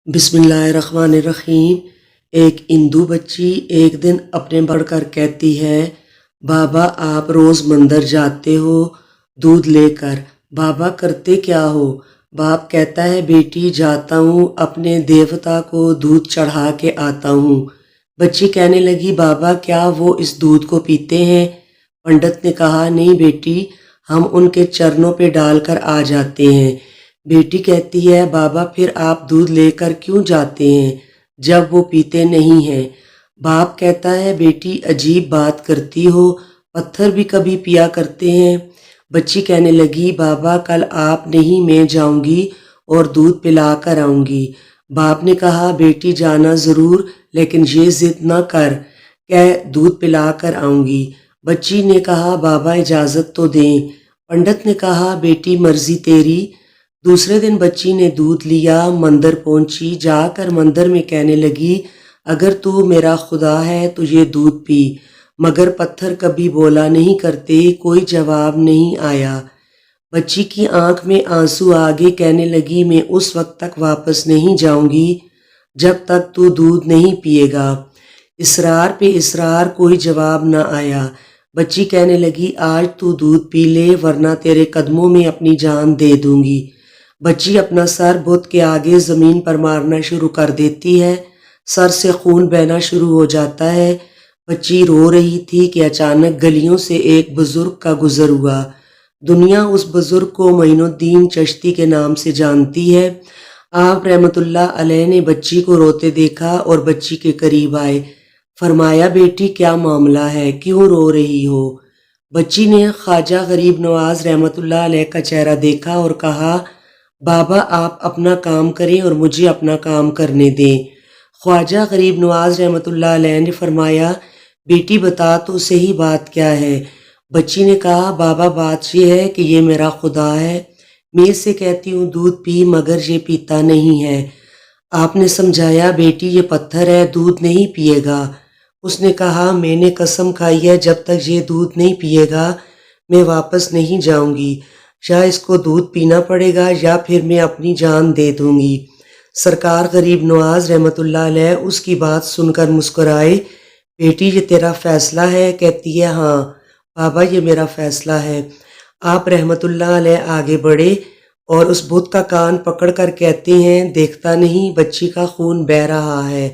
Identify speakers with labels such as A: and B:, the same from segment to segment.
A: बिस्मिल्लाहिर्रहमानिर्रहीम। एक हिंदू बच्ची एक दिन अपने बढ़ कर कहती है, बाबा आप रोज़ मंदिर जाते हो दूध लेकर, बाबा करते क्या हो? बाप कहता है, बेटी जाता हूँ अपने देवता को दूध चढ़ा के आता हूँ। बच्ची कहने लगी, बाबा क्या वो इस दूध को पीते हैं? पंडित ने कहा, नहीं बेटी, हम उनके चरणों पे डालकर आ जाते हैं। बेटी कहती है, बाबा फिर आप दूध लेकर क्यों जाते हैं जब वो पीते नहीं हैं? बाप कहता है, बेटी अजीब बात करती हो, पत्थर भी कभी पिया करते हैं। बच्ची कहने लगी, बाबा कल आप नहीं मैं जाऊंगी और दूध पिला कर आऊंगी। बाप ने कहा, बेटी जाना ज़रूर, लेकिन ये जिद ना कर, कह दूध पिला कर आऊंगी। बच्ची ने कहा, बाबा इजाज़त तो दें। पंडित ने कहा, बेटी मर्जी तेरी। दूसरे दिन बच्ची ने दूध लिया, मंदिर पहुंची, जाकर मंदिर में कहने लगी, अगर तू मेरा खुदा है तो ये दूध पी। मगर पत्थर कभी बोला नहीं करते, कोई जवाब नहीं आया। बच्ची की आंख में आंसू आ गए, कहने लगी, मैं उस वक्त तक वापस नहीं जाऊंगी जब तक तू दूध नहीं पिएगा। इसरार पे इसरार, कोई जवाब न आया। बच्ची कहने लगी, आज तू दूध पी ले वरना तेरे कदमों में अपनी जान दे दूंगी। बच्ची अपना सर बुत के आगे ज़मीन पर मारना शुरू कर देती है, सर से खून बहना शुरू हो जाता है। बच्ची रो रही थी कि अचानक गलियों से एक बुज़ुर्ग का गुज़र हुआ। दुनिया उस बुज़ुर्ग को मोइनुद्दीन चिश्ती के नाम से जानती है। आप रहमतुल्लाह अलैह ने बच्ची को रोते देखा और बच्ची के करीब आए। फरमाया, बेटी क्या मामला है, क्यों रो रही हो? बच्ची ने ख्वाजा गरीब नवाज रहमतुल्लाह अलैह का चेहरा देखा और कहा, बाबा आप अपना काम करें और मुझे अपना काम करने दें। ख्वाजा गरीब नवाज रहमतुल्लाह अलैह ने फरमाया, बेटी बता तो सही बात क्या है? बच्ची ने कहा, बाबा बात यह है कि ये मेरा खुदा है, मैं इससे कहती हूँ दूध पी, मगर ये पीता नहीं है। आपने समझाया, बेटी ये पत्थर है, दूध नहीं पिएगा। उसने कहा, मैंने कसम खाई है जब तक ये दूध नहीं पिएगा मैं वापस नहीं जाऊंगी। या इसको दूध पीना पड़ेगा या फिर मैं अपनी जान दे दूंगी। सरकार गरीब नवाज रहमतुल्लाह अलैह उसकी बात सुनकर मुस्कुराए। बेटी ये तेरा फैसला है? कहती है, हाँ बाबा ये मेरा फैसला है। आप रहमतुल्लाह अलैह आगे बढ़े और उस बुत का कान पकड़ कर कहते हैं, देखता नहीं बच्ची का खून बह रहा है,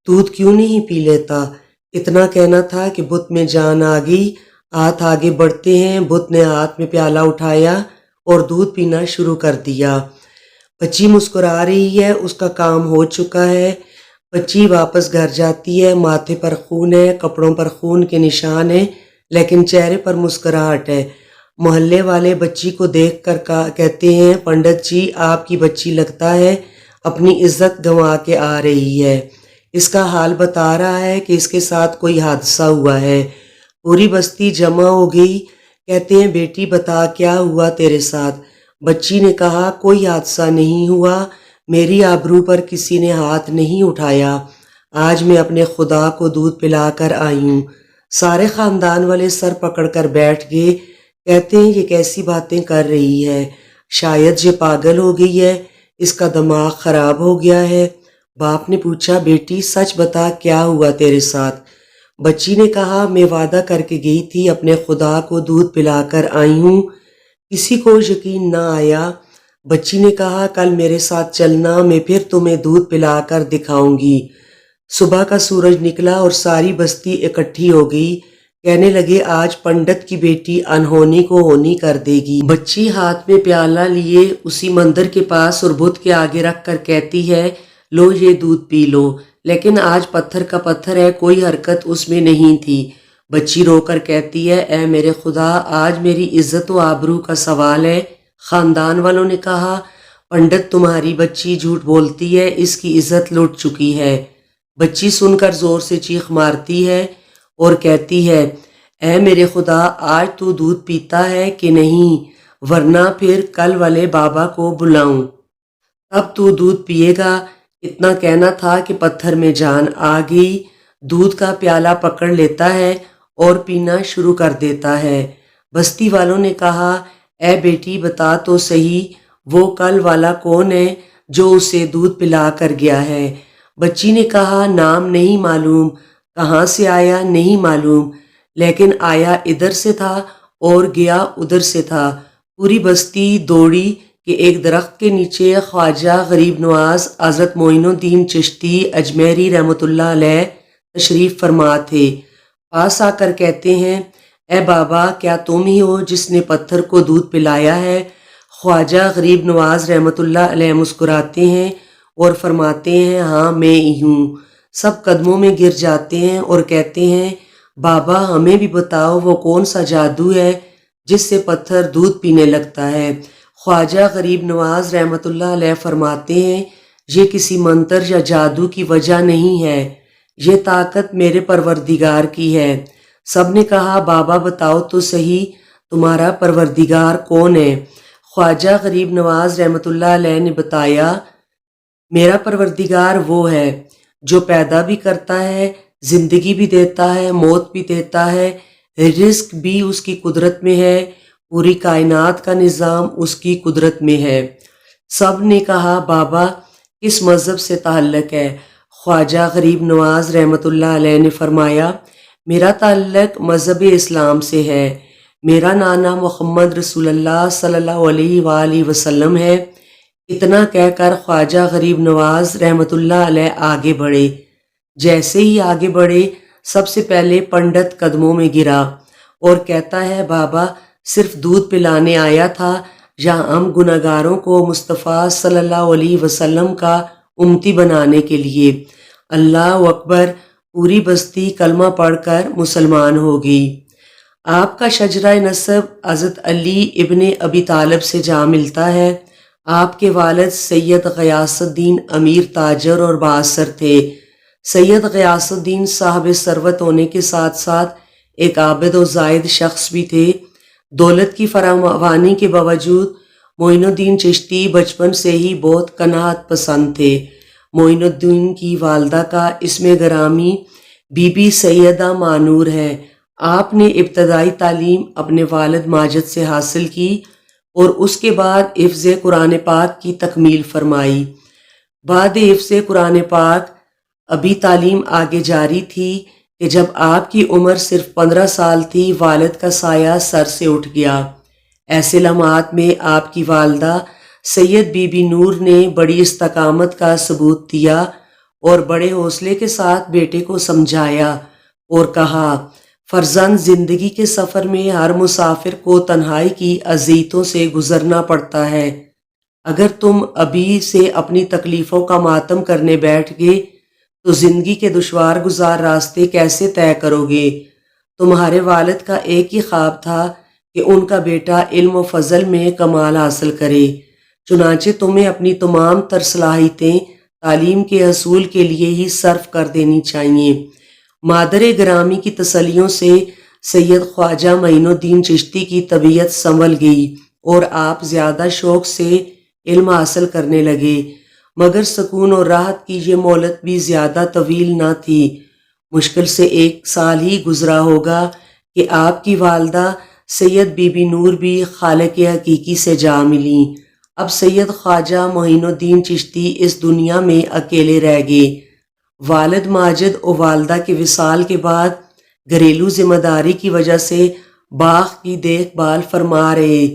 A: दूध क्यों नहीं पी लेता? इतना कहना था कि बुत में जान आ गई। हाथ आगे बढ़ते हैं, बुत ने हाथ में प्याला उठाया और दूध पीना शुरू कर दिया। बच्ची मुस्कुरा रही है, उसका काम हो चुका है। बच्ची वापस घर जाती है, माथे पर खून है, कपड़ों पर खून के निशान है, लेकिन चेहरे पर मुस्कुराहट है। मोहल्ले वाले बच्ची को देख कर कहते हैं, पंडित जी आपकी बच्ची लगता है अपनी इज्जत गंवा के आ रही है, इसका हाल बता रहा है कि इसके साथ कोई हादसा हुआ है। पूरी बस्ती जमा हो गई। कहते हैं, बेटी बता क्या हुआ तेरे साथ? बच्ची ने कहा, कोई हादसा नहीं हुआ, मेरी आबरू पर किसी ने हाथ नहीं उठाया, आज मैं अपने खुदा को दूध पिला कर आई हूँ। सारे ख़ानदान वाले सर पकड़ कर बैठ गए। कहते हैं, ये कैसी बातें कर रही है, शायद ये पागल हो गई है, इसका दिमाग ख़राब हो गया है। बाप ने पूछा, बेटी सच बता क्या हुआ तेरे साथ? बच्ची ने कहा, मैं वादा करके गई थी अपने खुदा को दूध पिलाकर आई हूँ, किसी को यकीन ना आया। बच्ची ने कहा, कल मेरे साथ चलना, मैं फिर तुम्हें दूध पिलाकर दिखाऊंगी। सुबह का सूरज निकला और सारी बस्ती इकट्ठी हो गई। कहने लगे, आज पंडित की बेटी अनहोनी को होनी कर देगी। बच्ची हाथ में प्याला लिए उसी मंदिर के पास और बुत के आगे रख कर कहती है, लो ये दूध पी लो। लेकिन आज पत्थर का पत्थर है, कोई हरकत उसमें नहीं थी। बच्ची रोकर कहती है, ए मेरे खुदा, आज मेरी इज्जत व आबरू का सवाल है। खानदान वालों ने कहा, पंडित तुम्हारी बच्ची झूठ बोलती है, इसकी इज्जत लुट चुकी है। बच्ची सुनकर जोर से चीख मारती है और कहती है, ए मेरे खुदा, आज तू दूध पीता है कि नहीं, वरना फिर कल वाले बाबा को बुलाऊं, तब तू दूध पिएगा। इतना कहना था कि पत्थर में जान आ गई। दूध का प्याला पकड़ लेता है और पीना शुरू कर देता है। बस्ती वालों ने कहा, ए बेटी बता तो सही, वो कल वाला कौन है جو اسے دودھ پلا کر گیا ہے۔ بچی نے کہا نام نہیں معلوم، کہاں سے آیا نہیں معلوم، لیکن آیا ادھر سے تھا اور گیا ادھر سے تھا۔ پوری بستی دوڑی کہ ایک درخت کے نیچے خواجہ غریب نواز حضرت معین الدین چشتی اجمیری رحمۃ اللہ علیہ تشریف فرما تھے۔ پاس آ کر کہتے ہیں اے بابا کیا تم ہی ہو جس نے پتھر کو دودھ پلایا ہے؟ خواجہ غریب نواز رحمۃ اللہ علیہ مسکراتے ہیں اور فرماتے ہیں ہاں میں ہی ہوں۔ سب قدموں میں گر جاتے ہیں اور کہتے ہیں بابا ہمیں بھی بتاؤ وہ کون سا جادو ہے جس سے پتھر دودھ پینے لگتا ہے؟ خواجہ غریب نواز رحمۃ اللہ علیہ فرماتے ہیں یہ کسی منتر یا جادو کی وجہ نہیں ہے، یہ طاقت میرے پروردگار کی ہے۔ سب نے کہا بابا بتاؤ تو صحیح تمہارا پروردگار کون ہے؟ خواجہ غریب نواز رحمۃ اللہ علیہ نے بتایا میرا پروردگار وہ ہے جو پیدا بھی کرتا ہے، زندگی بھی دیتا ہے، موت بھی دیتا ہے، رزق بھی اس کی قدرت میں ہے، پوری کائنات کا نظام اس کی قدرت میں ہے۔ سب نے کہا بابا کس مذہب سے تعلق ہے؟ خواجہ غریب نواز رحمۃ اللہ علیہ نے فرمایا میرا تعلق مذہب اسلام سے ہے، میرا نانا محمد رسول اللہ صلی اللہ علیہ وآلہ وسلم ہے۔ اتنا کہہ کر خواجہ غریب نواز رحمۃ اللہ علیہ آگے بڑھے۔ جیسے ہی آگے بڑھے سب سے پہلے پنڈت قدموں میں گرا اور کہتا ہے بابا صرف دودھ پلانے آیا تھا یا ہم گناہگاروں کو مصطفیٰ صلی اللہ علیہ وسلم کا امتی بنانے کے لیے؟ اللہ اکبر! پوری بستی کلمہ پڑھ کر مسلمان ہو گئی۔ آپ کا شجرہ نسب حضرت علی ابن ابی طالب سے جا ملتا ہے۔ آپ کے والد سید غیاث الدین امیر تاجر اور بااثر تھے۔ سید غیاث الدین صاحب ثروت ہونے کے ساتھ ساتھ ایک عابد و زاہد شخص بھی تھے۔ دولت کی فراوانی کے باوجود معین الدین چشتی بچپن سے ہی بہت قناعت پسند تھے۔ معین الدین کی والدہ کا اسم گرامی بی بی سیدہ مانور ہے۔ آپ نے ابتدائی تعلیم اپنے والد ماجد سے حاصل کی اور اس کے بعد حفظ قرآن پاک کی تکمیل فرمائی۔ بعد حفظ قرآن پاک ابھی تعلیم آگے جاری تھی کہ جب آپ کی عمر صرف 15 سال تھی والد کا سایہ سر سے اٹھ گیا۔ ایسے لمحات میں آپ کی والدہ سید بی بی نور نے بڑی استقامت کا ثبوت دیا اور بڑے حوصلے کے ساتھ بیٹے کو سمجھایا اور کہا فرزند زندگی کے سفر میں ہر مسافر کو تنہائی کی اذیتوں سے گزرنا پڑتا ہے۔ اگر تم ابھی سے اپنی تکلیفوں کا ماتم کرنے بیٹھ گئے تو زندگی کے دشوار گزار راستے کیسے طے کرو گے؟ تمہارے والد کا ایک ہی خواب تھا کہ ان کا بیٹا علم و فضل میں کمال حاصل کرے، چنانچہ تمہیں اپنی تمام تر صلاحیتیں تعلیم کے حصول کے لیے ہی صرف کر دینی چاہیے۔ مادر گرامی کی تسلیوں سے سید خواجہ معین الدین چشتی کی طبیعت سنبھل گئی اور آپ زیادہ شوق سے علم حاصل کرنے لگے، مگر سکون اور راحت کی یہ مہلت بھی زیادہ طویل نہ تھی۔ مشکل سے 1 سال ہی گزرا ہوگا کہ آپ کی والدہ سید بی بی نور بھی خالق حقیقی سے جا ملیں۔ اب سید خواجہ معین الدین چشتی اس دنیا میں اکیلے رہ گئے۔ والد ماجد اور والدہ کے وصال کے بعد گھریلو ذمہ داری کی وجہ سے باغ کی دیکھ بھال فرما رہے۔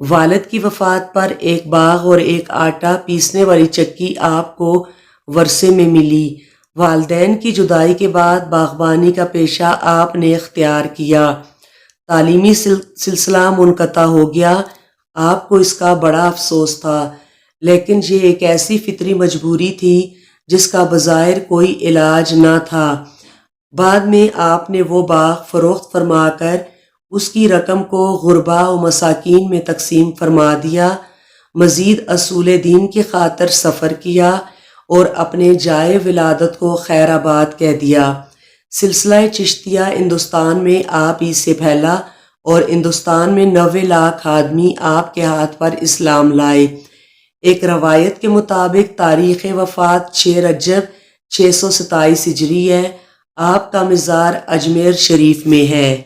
A: والد کی وفات پر ایک باغ اور ایک آٹا پیسنے والی چکی آپ کو ورثے میں ملی۔ والدین کی جدائی کے بعد باغبانی کا پیشہ آپ نے اختیار کیا۔ تعلیمی سلسلہ منقطع ہو گیا۔ آپ کو اس کا بڑا افسوس تھا، لیکن یہ ایک ایسی فطری مجبوری تھی جس کا بظاہر کوئی علاج نہ تھا۔ بعد میں آپ نے وہ باغ فروخت فرما کر اس کی رقم کو غربا و مساکین میں تقسیم فرما دیا، مزید اصول دین کی خاطر سفر کیا اور اپنے جائے ولادت کو خیر آباد کہہ دیا۔ سلسلہ چشتیہ ہندوستان میں آپ ہی سے پھیلا اور ہندوستان میں 90 لاکھ آدمی آپ کے ہاتھ پر اسلام لائے۔ ایک روایت کے مطابق تاریخ وفات 6 رجب 627 ہجری ہے۔ آپ کا مزار اجمیر شریف میں ہے۔